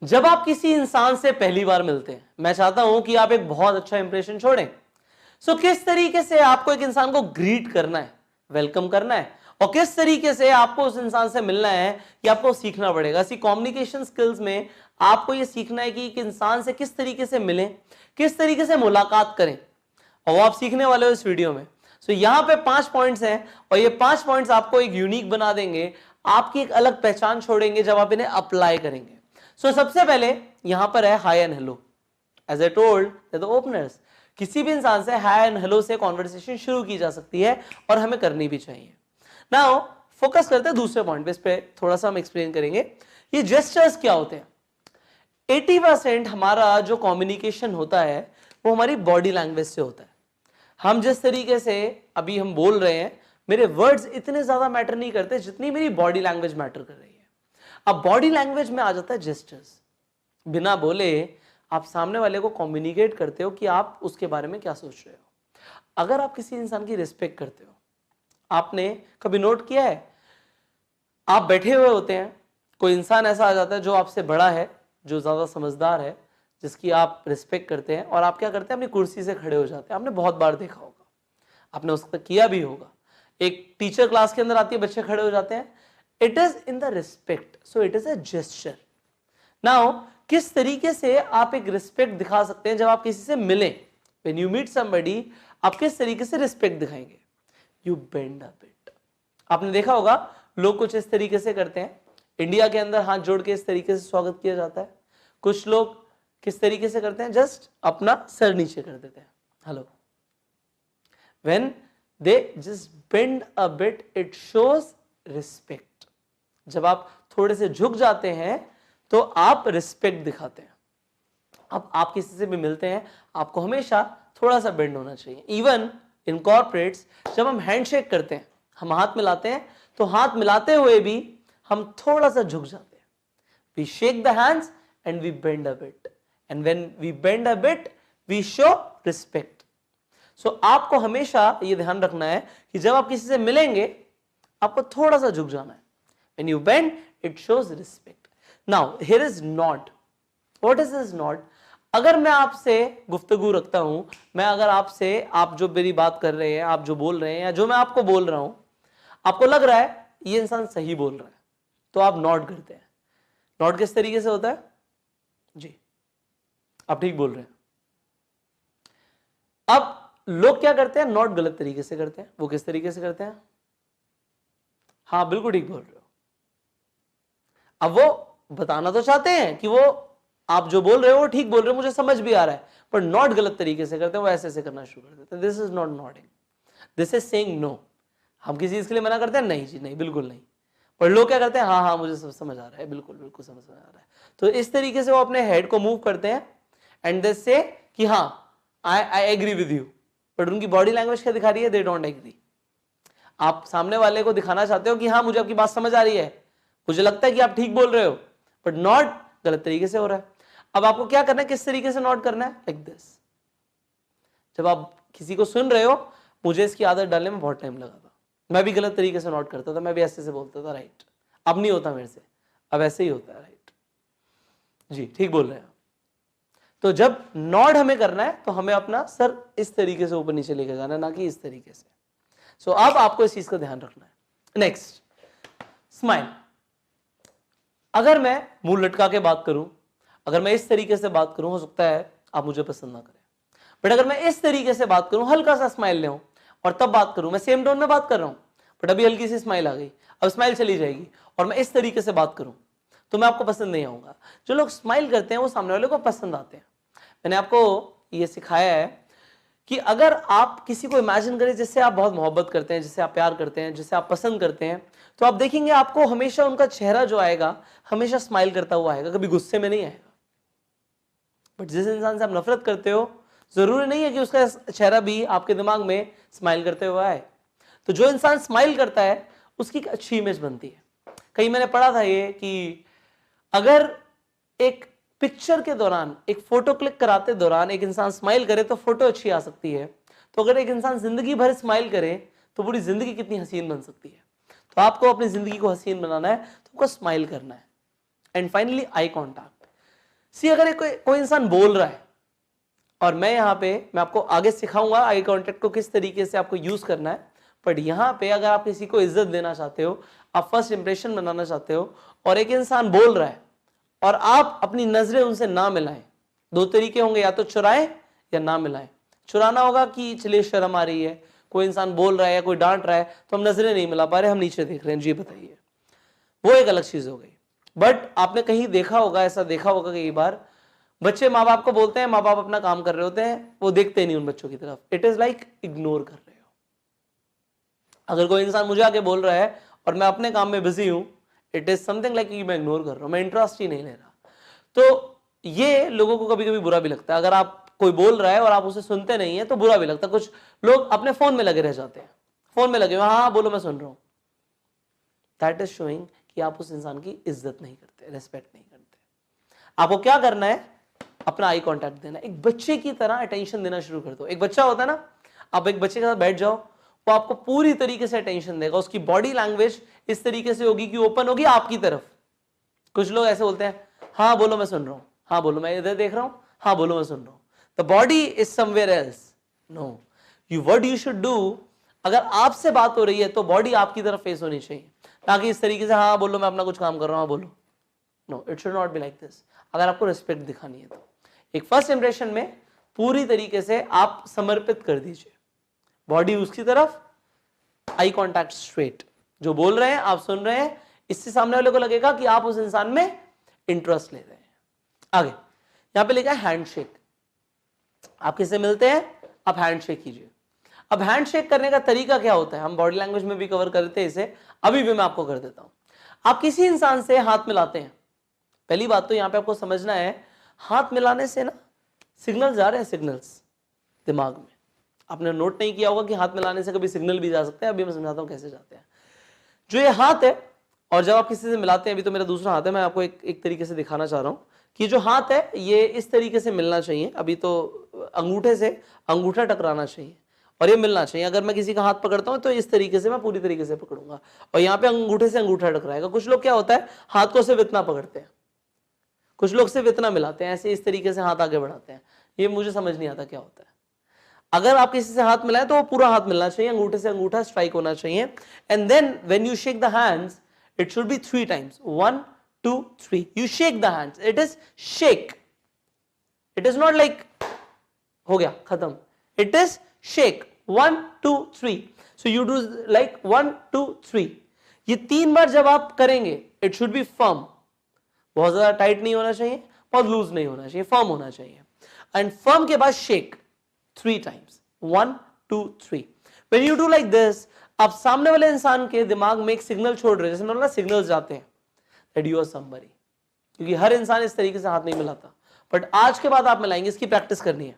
जब आप किसी इंसान से पहली बार मिलते हैं, मैं चाहता हूं कि आप एक बहुत अच्छा इंप्रेशन छोड़ें। किस तरीके से आपको एक इंसान को ग्रीट करना है, वेलकम करना है, और किस तरीके से आपको उस इंसान से मिलना है, कि आपको सीखना पड़ेगा। इसी कम्युनिकेशन स्किल्स में आपको यह सीखना है कि एक इंसान से किस तरीके से मिलें, किस तरीके से मुलाकात करें, और वो आप सीखने वाले हो इस वीडियो में। यहां पे 5 पॉइंट्स हैं, और ये 5 पॉइंट्स आपको एक यूनिक बना देंगे, आपकी एक अलग पहचान छोड़ेंगे जब आप इन्हें अप्लाई करेंगे। सबसे पहले यहां पर है hi and hello. As a told the openers, किसी भी इंसान से हाय एंड हेलो से कॉन्वर्सेशन शुरू की जा सकती है, और हमें करनी भी चाहिए। नाउ फोकस करते हैं दूसरे पॉइंट पे, इस पे थोड़ा सा हम एक्सप्लेन करेंगे। ये जेस्चर्स क्या होते हैं। 80% हमारा जो कम्युनिकेशन होता है वो हमारी बॉडी लैंग्वेज से होता है। हम जिस तरीके से अभी हम बोल रहे हैं, मेरे वर्ड्स इतने ज्यादा मैटर नहीं करते जितनी मेरी बॉडी लैंग्वेज मैटर कर रही है। अब बॉडी लैंग्वेज में आ जाता है जेस्चर्स। बिना बोले आप सामने वाले को कम्युनिकेट करते हो कि आप उसके बारे में क्या सोच रहे हो। अगर आप किसी इंसान की रिस्पेक्ट करते हो, आपने कभी नोट किया है, आप बैठे हुए होते हैं, कोई इंसान ऐसा आ जाता है जो आपसे बड़ा है, जो ज्यादा समझदार है, जिसकी आप रिस्पेक्ट करते हैं, और आप क्या करते हैं, अपनी कुर्सी से खड़े हो जाते हैं। आपने बहुत बार देखा होगा, आपने उसका किया भी होगा। एक टीचर क्लास के अंदर आती है, बच्चे खड़े हो जाते हैं। It is in the respect, so it is a gesture. Now किस तरीके से आप एक रिस्पेक्ट दिखा सकते हैं जब आप किसी से मिलें। व्हेन यू मीट समबडी, आप किस तरीके से रिस्पेक्ट दिखाएंगे, यू बेंड अ बिट। आपने देखा होगा लोग कुछ इस तरीके से करते हैं। इंडिया के अंदर हाथ जोड़ के इस तरीके से स्वागत किया जाता है। कुछ लोग किस तरीके से करते हैं, जस्ट अपना सर नीचे कर देते हैं, hello. When they just bend a bit, it shows respect. जब आप थोड़े से झुक जाते हैं तो आप रिस्पेक्ट दिखाते हैं। अब आप किसी से भी मिलते हैं, आपको हमेशा थोड़ा सा बेंड होना चाहिए। इवन इन कॉर्पोरेट्स, जब हम हैंडशेक करते हैं, हम हाथ मिलाते हैं, तो हाथ मिलाते हुए भी हम थोड़ा सा झुक जाते हैं। We shake the hands and we bend a bit, and when we bend a bit we show respect. आपको हमेशा ये ध्यान रखना है कि जब आप किसी से मिलेंगे, आपको थोड़ा सा झुक जाना है। When you bend, it shows respect. Now, here is nod. What is this nod? अगर मैं आपसे गुफ्तगू रखता हूं, मैं अगर आपसे, आप जो मेरी बात कर रहे हैं, आप जो बोल रहे हैं, या जो मैं आपको बोल रहा हूं, आपको लग रहा है ये इंसान सही बोल रहा है, तो आप नॉड करते हैं। नॉड किस तरीके से होता है, जी आप ठीक बोल रहे हैं। अब लोग क्या करते हैं, नॉट गलत तरीके से करते हैं। वो किस तरीके से करते हैं, हाँ बिल्कुल ठीक बोल रहे हो। अब वो बताना तो चाहते हैं कि वो आप जो बोल रहे हो वो ठीक बोल रहे हो, मुझे समझ भी आ रहा है, पर नॉट गलत तरीके से करते हैं। वो ऐसे ऐसे करना शुरू कर देते हैं। This is not nodding, this is saying no. हम किसी चीज के लिए मना करते हैं, नहीं जी नहीं, बिल्कुल नहीं। पर लोग क्या करते हैं, हाँ हाँ मुझे सब समझ आ रहा है, बिल्कुल बिल्कुल समझ आ रहा है। तो इस तरीके से वो अपने हेड को मूव करते हैं एंड दे से कि हाँ I agree with you, but उनकी बॉडी लैंग्वेज क्या दिखा रही है, दे डोंट एग्री। आप सामने वाले को दिखाना चाहते हो कि हाँ मुझे आपकी बात समझ आ रही है, मुझे लगता है कि आप ठीक बोल रहे हो, बट नॉट गलत तरीके से हो रहा है। अब आपको क्या करना है, किस तरीके से नॉट करना है, लाइक दिस। जब आप किसी को सुन रहे हो, मुझे इसकी आदत डालने में बहुत टाइम लगा था। मैं भी गलत तरीके से नॉट करता था, मैं भी ऐसे से बोलता था, राइट। अब नहीं होता मेरे से, अब ऐसे ही होता है, राइट जी ठीक बोल रहे हैं। तो जब नॉड हमें करना है तो हमें अपना सर इस तरीके से ऊपर नीचे लेके जाना है, ना कि इस तरीके से। अब आपको इस चीज का ध्यान रखना है। Next, smile. अगर मैं मुंह लटका के बात करूं, अगर मैं इस तरीके से बात करूं, हो सकता है आप मुझे पसंद ना करें, बट अगर मैं इस तरीके से बात करूं, हल्का सा स्माइल ले और तब बात करूं, मैं सेम टोन में बात कर रहा हूं, बट अभी हल्की सी स्माइल आ गई, अब स्माइल चली जाएगी, और मैं इस तरीके से बात करूं, तो मैं आपको पसंद नहीं आऊंगा। जो लोग स्माइल करते हैं वो सामने वाले को पसंद आते हैं। मैंने आपको ये सिखाया है कि अगर आप किसी को इमेजिन करें जिससे आप बहुत मोहब्बत करते हैं, जिससे आप प्यार करते हैं, जिसे आप पसंद करते हैं, तो आप देखेंगे आपको हमेशा उनका चेहरा जो आएगा, हमेशा स्माइल करता हुआ आएगा, कभी गुस्से में नहीं आएगा। बट जिस इंसान से आप नफरत करते हो, जरूरी नहीं है कि उसका चेहरा भी आपके दिमाग में स्माइल करते हुए आए। तो जो इंसान स्माइल करता है उसकी एक अच्छी इमेज बनती है। कहीं मैंने पढ़ा था ये कि अगर एक पिक्चर के दौरान, एक फोटो क्लिक कराते दौरान एक इंसान स्माइल करे तो फोटो अच्छी आ सकती है। तो अगर एक इंसान जिंदगी भर स्माइल करे तो पूरी जिंदगी कितनी हसीन बन सकती है। तो आपको अपनी जिंदगी को हसीन बनाना है तो आपको स्माइल करना है। And finally eye contact. See अगर कोई इंसान बोल रहा है और मैं आपको आगे सिखाऊंगा आई कांटेक्ट को किस तरीके से आपको यूज करना है, बट यहां पे अगर आप किसी को इज्जत देना चाहते हो, आप फर्स्ट इंप्रेशन बनाना चाहते हो और एक इंसान बोल रहा है और आप अपनी नजरें उनसे ना मिलाएं, दो तरीके होंगे, या तो चुराएं या ना मिलाएं। चुराना होगा कि चलिए शर्म आ रही है, कोई इंसान बोल रहा है या कोई डांट रहा है तो हम नजरें नहीं मिला पा रहे, हम नीचे देख रहे हैं, जी बताइए, वो एक अलग चीज हो गई। बट आपने कहीं देखा होगा, ऐसा देखा होगा कई बार, बच्चे माँ बाप को बोलते हैं, माँ बाप अपना काम कर रहे होते हैं, वो देखते नहीं उन बच्चों की तरफ, इट इज लाइक इग्नोर कर रहे हो। अगर कोई इंसान मुझे आके बोल रहा है और मैं अपने काम में बिजी हूं, इट इज समथिंग लाइक मैं इग्नोर कर रहा हूं, मैं इंटरेस्ट ही नहीं ले रहा। तो ये लोगों को कभी कभी बुरा भी लगता है, अगर आप कोई बोल रहा है और आप उसे सुनते नहीं है तो बुरा भी लगता है। कुछ लोग अपने फोन में लगे रह जाते हैं, फोन में लगे, हाँ बोलो मैं सुन रहा हूं, दैट इज शोइंग कि आप उस इंसान की इज्जत नहीं करते, रेस्पेक्ट नहीं करते। आपको क्या करना है, अपना आई कांटेक्ट देना, एक बच्चे की तरह अटेंशन देना शुरू कर दो। एक बच्चा होता है ना, आप एक बच्चे के साथ बैठ जाओ, वो आपको पूरी तरीके से अटेंशन देगा, उसकी बॉडी लैंग्वेज इस तरीके से होगी कि ओपन होगी आपकी तरफ। कुछ लोग ऐसे बोलते हैं, हाँ बोलो मैं सुन रहा हूं, हाँ बोलो मैं इधर देख रहा हूं, हाँ बोलो मैं सुन रहा हूं, the body is somewhere else. No, what you should do, अगर आपसे बात हो रही है तो बॉडी आपकी तरफ फेस होनी चाहिए, ताकि इस तरीके से हाँ बोलो मैं अपना कुछ काम कर रहा हूं, हाँ बोलो। No, it should not be like this. अगर आपको रिस्पेक्ट दिखानी है तो एक फर्स्ट इंप्रेशन में पूरी तरीके से आप समर्पित कर दीजिए, बॉडी उसकी तरफ, आई कांटेक्ट स्ट्रेट, जो बोल रहे हैं आप सुन रहे हैं, इससे सामने वाले को लगेगा कि आप उस इंसान में इंटरेस्ट ले रहे हैं। आगे यहां पे लिखा है हैंडशेक। आप किससे मिलते हैं, आप हैंडशेक कीजिए। अब हैंडशेक करने का तरीका क्या होता है, हम बॉडी लैंग्वेज में भी कवर करते हैं इसे, अभी भी मैं आपको कर देता हूं। आप किसी इंसान से हाथ मिलाते हैं, पहली बात तो यहां पे आपको समझना है, हाथ मिलाने से ना सिग्नल जा रहे हैं, सिग्नल्स दिमाग में। आपने नोट नहीं किया होगा कि हाथ मिलाने से कभी सिग्नल भी जा सकते हैं, अभी मैं समझाता हूं कैसे जाते हैं। जो ये हाथ है, और जब आप किसी से मिलाते हैं, अभी तो मेरा दूसरा हाथ है, मैं आपको एक तरीके से दिखाना चाह रहा हूं कि जो हाथ है ये इस तरीके से मिलना चाहिए, अभी तो अंगूठे से अंगूठा टकराना चाहिए और ये मिलना चाहिए। अगर मैं किसी का हाथ पकड़ता हूं तो इस तरीके से मैं पूरी तरीके से पकड़ूंगा और यहाँ पे अंगूठे से अंगूठा टकराएगा। कुछ लोग क्या होता है, हाथ को सिर्फ इतना पकड़ते हैं, कुछ लोग सिर्फ इतना मिलाते हैं, ऐसे इस तरीके से हाथ आगे बढ़ाते हैं, ये मुझे समझ नहीं आता क्या होता है। अगर आप किसी से हाथ मिलाएं तो वो पूरा हाथ मिलना चाहिए, अंगूठे से अंगूठा स्ट्राइक होना चाहिए। And then when you shake the hands, it should be 3 times, 1 2 3, you shake the hands, it is shake, it is not like हो गया खत्म, it is shake, 1 2 3, so you do like 1 2 3, ये 3 बार जब आप करेंगे, it should be firm, बहुत ज्यादा tight नहीं होना चाहिए, बहुत लूज नहीं होना चाहिए, फर्म होना चाहिए। एंड फर्म के बाद shake 3 times, 1 2 3, when you do like this, आप सामने वाले इंसान के दिमाग में एक सिग्नल छोड़ रहे हैं, जैसे मतलब सिग्नल्स जाते हैं that you are somebody, क्योंकि हर इंसान इस तरीके से हाथ नहीं मिलाता, बट आज के बाद आप मिलाएंगे, इसकी प्रैक्टिस करनी है,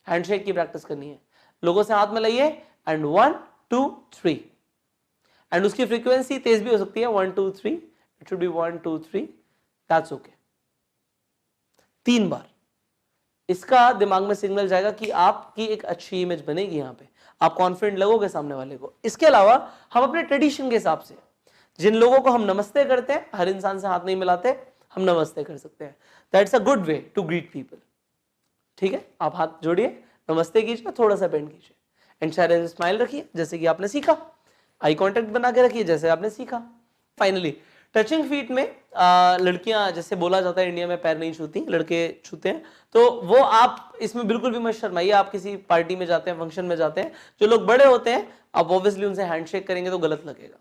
हैंडशेक की प्रैक्टिस करनी है। लोगों से हाथ मिलाइए एंड 1 2 3, एंड उसकी फ्रीक्वेंसी तेज भी हो सकती है, 1 2 3, it should B 1 2 3, that's okay. 3 बार इसका दिमाग में सिग्नल जाएगा कि आपकी एक अच्छी इमेज बनेगी, यहां पे आप कॉन्फिडेंट लगोगे सामने वाले को। इसके अलावा हम अपने ट्रेडिशन के हिसाब से, जिन लोगों को हम नमस्ते करते हैं, हर इंसान से हाथ नहीं मिलाते, हम नमस्ते कर सकते हैं, that's a good way to greet people. ठीक है, आप हाथ जोड़िए, नमस्ते कीजिए, थोड़ा सा बेंड कीजिए एंड चेहरे से स्माइल रखिए जैसे कि आपने सीखा, आई कांटेक्ट बना के रखिए जैसे आपने सीखा। फाइनली टचिंग फीट में लड़कियां, जैसे बोला जाता है इंडिया में पैर नहीं छूती, लड़के छूते हैं, तो वो आप इसमें बिल्कुल भी मत शर्माइए। आप किसी पार्टी में जाते हैं, फंक्शन में जाते हैं, जो लोग बड़े होते हैं, आप ऑब्वियसली उनसे हैंडशेक करेंगे तो गलत लगेगा,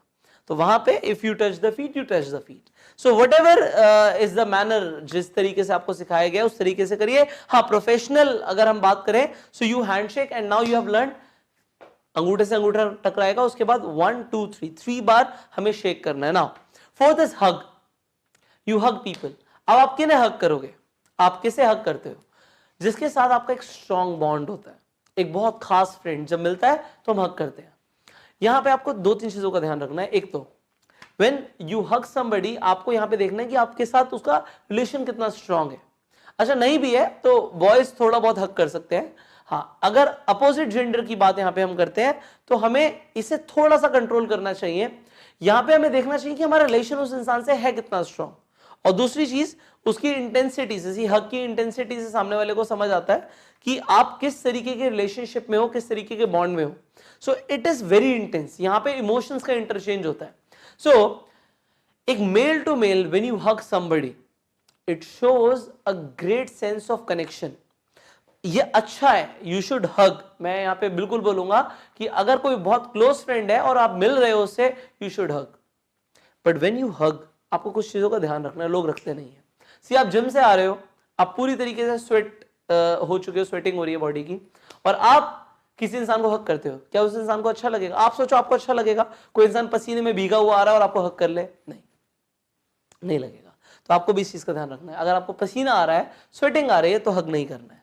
तो वहां पे if you touch the feet, you touch the feet. So whatever is the manner, जिस तरीके से आपको सिखाया गया उस तरीके से करिए। हाँ, प्रोफेशनल अगर हम बात करें, so you handshake and now you have learn, अंगूठे से अंगूठा टकराएगा, उसके बाद 1 2 3 बार हमें शेक करना है। Now fourth is hug, you hug people. अब आप किन्हें हग करोगे, आप किसे हग करते हो, जिसके साथ आपका एक स्ट्रॉन्ग बॉन्ड होता है, एक बहुत खास फ्रेंड जब मिलता है तो हम हग करते हैं। यहां पे आपको 2-3 चीजों का ध्यान रखना है। एक तो when you hug somebody, आपको यहां पे देखना है कि आपके साथ उसका रिलेशन कितना स्ट्रांग है। अच्छा नहीं भी है तो बॉयज थोड़ा बहुत हग कर सकते हैं। हाँ, अगर अपोजिट जेंडर की बात यहां पे हम करते हैं तो हमें इसे थोड़ा सा कंट्रोल करना चाहिए। यहां पे हमें देखना चाहिए कि हमारा रिलेशन उस इंसान से है कितना स्ट्रांग। और दूसरी चीज, उसकी इंटेंसिटी से, हग की इंटेंसिटी से सामने वाले को समझ आता है कि आप किस तरीके के रिलेशनशिप में हो, किस तरीके के बॉन्ड में हो. So it is very intense. यहां पे इमोशंस का इंटरचेंज होता है. सो एक male to male when you hug somebody, it shows a great sense of connection. ये अच्छा है, यू शुड हग. मैं यहां पे बिल्कुल बोलूंगा कि अगर कोई बहुत क्लोज फ्रेंड है और आप मिल रहे हो उससे, you should hug. But when you हग, आपको कुछ चीजों का ध्यान रखना है, लोग रखते नहीं है. सी आप जिम से आ रहे हो, आप पूरी तरीके से स्वेट हो चुके हो, स्वेटिंग हो रही है बॉडी की, और आप किसी इंसान को हक करते हो, क्या उस इंसान को अच्छा लगेगा? आप सोचो आपको अच्छा लगेगा कोई इंसान पसीने में भीगा हुआ आ रहा है और आपको हक कर ले? नहीं लगेगा. तो आपको भी इस चीज का ध्यान रखना है. अगर आपको पसीना आ रहा है, स्वेटिंग आ रही है, तो हक नहीं करना है.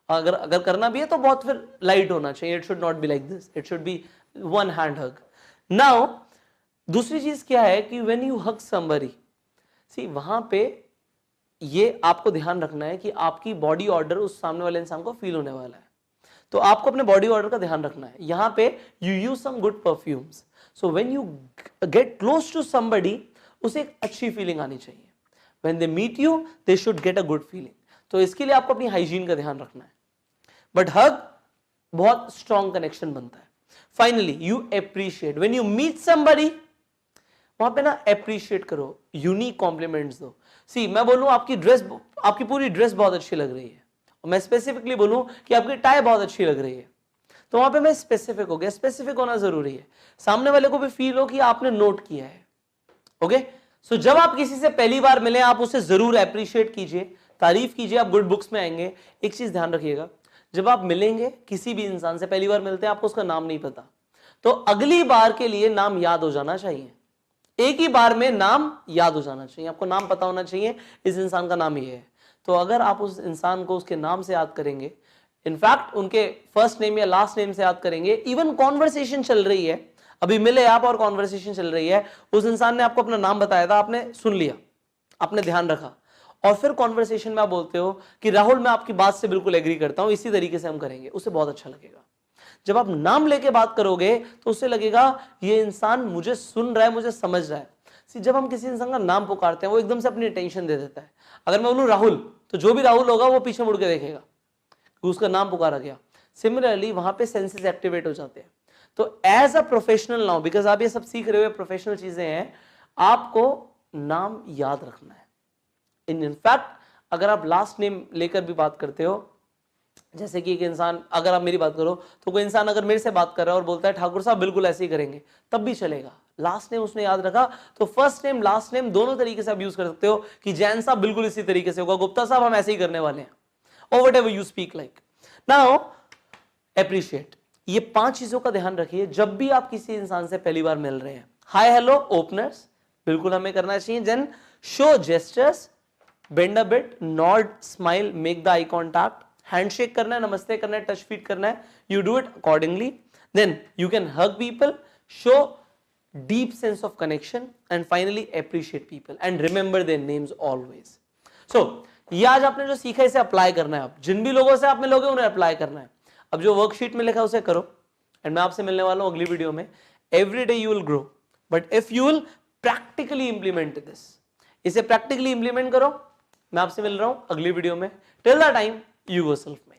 अगर करना भी है तो बहुत फिर लाइट होना चाहिए. It should not be like this, it should B one hand hug. Now दूसरी चीज क्या है कि व्हेन यू हग समबडी, सी वहां पे ये आपको ध्यान रखना है कि आपकी बॉडी ऑर्डर उस सामने वाले इंसान को फील होने वाला है. तो आपको अपने बॉडी ऑर्डर का ध्यान रखना है. यहां पे you use some good perfumes. So when you get close to somebody, उसे एक अच्छी फीलिंग आनी चाहिए. When they meet you, they should get a good feeling. तो इसके लिए आपको अपनी हाइजीन का ध्यान रखना है. बट हग बहुत स्ट्रॉन्ग कनेक्शन बनता है. Finally you appreciate. When you meet somebody, वहां पे ना अप्रिशिएट करो, यूनिक कॉम्प्लीमेंट्स दो. सी मैं बोलूं आपकी ड्रेस, आपकी पूरी ड्रेस बहुत अच्छी लग रही है, और मैं स्पेसिफिकली बोलूं कि आपकी टाई बहुत अच्छी लग रही है, तो वहां पे मैं स्पेसिफिक हो गया. स्पेसिफिक होना जरूरी है, सामने वाले को भी फील हो कि आपने नोट किया है. ओके, सो जब आप किसी से पहली बार मिले, आप उसे जरूर अप्रिशिएट कीजिए, तारीफ कीजिए. आप गुड बुक्स में आएंगे. एक चीज ध्यान रखिएगा, जब आप मिलेंगे किसी भी इंसान से, पहली बार मिलते हैं, आपको उसका नाम नहीं पता, तो अगली बार के लिए नाम याद हो जाना चाहिए. एक ही बार में नाम याद हो जाना चाहिए. आपको नाम पता होना चाहिए इस इंसान का नाम ये है. तो अगर आप उस इंसान को उसके नाम से याद करेंगे, इनफैक्ट उनके फर्स्ट नेम या लास्ट नेम से याद करेंगे, इवन कॉन्वर्सेशन चल रही है, अभी मिले आप और कॉन्वर्सेशन चल रही है, उस इंसान ने आपको अपना नाम बताया था, आपने सुन लिया, आपने ध्यान रखा, और फिर कॉन्वर्सेशन में आप बोलते हो कि राहुल मैं आपकी बात से बिल्कुल एग्री करता हूं, इसी तरीके से हम करेंगे, उसे बहुत अच्छा लगेगा. जब आप नाम लेके बात करोगे तो उसे लगेगा ये इंसान मुझे सुन रहा है, मुझे समझ रहा है. जब हम किसी इंसान का नाम पुकारते हैं, वो एकदम से अपनी अटेंशन दे देता है. अगर मैं बोलूं राहुल, तो जो भी राहुल होगा वो पीछे मुड़ के देखेगा कि उसका नाम पुकारा गया. सिमिलरली वहां पे सेंसेस एक्टिवेट हो जाते हैं. तो as a professional now, because आप ये सब सीख रहे हो, प्रोफेशनल चीजें हैं, आपको नाम याद रखना है. इनफैक्ट अगर आप लास्ट नेम लेकर भी बात करते हो, जैसे कि एक इंसान, अगर आप मेरी बात करो, तो कोई इंसान अगर मेरे से बात कर रहा है और बोलता है ठाकुर साहब बिल्कुल ऐसे ही करेंगे, तब भी चलेगा. लास्ट नेम उसने याद रखा, तो फर्स्ट नेम लास्ट नेम दोनों तरीके से आप यूज कर सकते हो कि जैन साहब बिल्कुल इसी तरीके से होगा, गुप्ता साहब हम ऐसे ही करने वाले हैं, और whatever you speak like. Now appreciate. ये 5 चीजों का ध्यान रखिए जब भी आप किसी इंसान से पहली बार मिल रहे हैं. हाय हेलो ओपनर्स बिल्कुल हमें करना चाहिए. Then show gestures, bend a bit, nod, smile, make the eye contact. Handshake करना है, नमस्ते करना है, टच फीट करना है, you do it accordingly. Then you can hug people, show deep sense of connection, and finally appreciate people and remember their names always. So ये आज आपने जो सीखा इसे अप्लाई करना है. आप जिन भी लोगों से आप मिलोगे उन्हें अप्लाई करना है. अब जो वर्कशीट में लिखा है उसे करो, एंड मैं आपसे मिलने वाला हूं अगली वीडियो में. Every day you will grow, but if you will practically implement this, इसे प्रैक्टिकली इंप्लीमेंट करो. मैं आपसे मिल रहा हूं अगली वीडियो में. Till the time, you go self-made.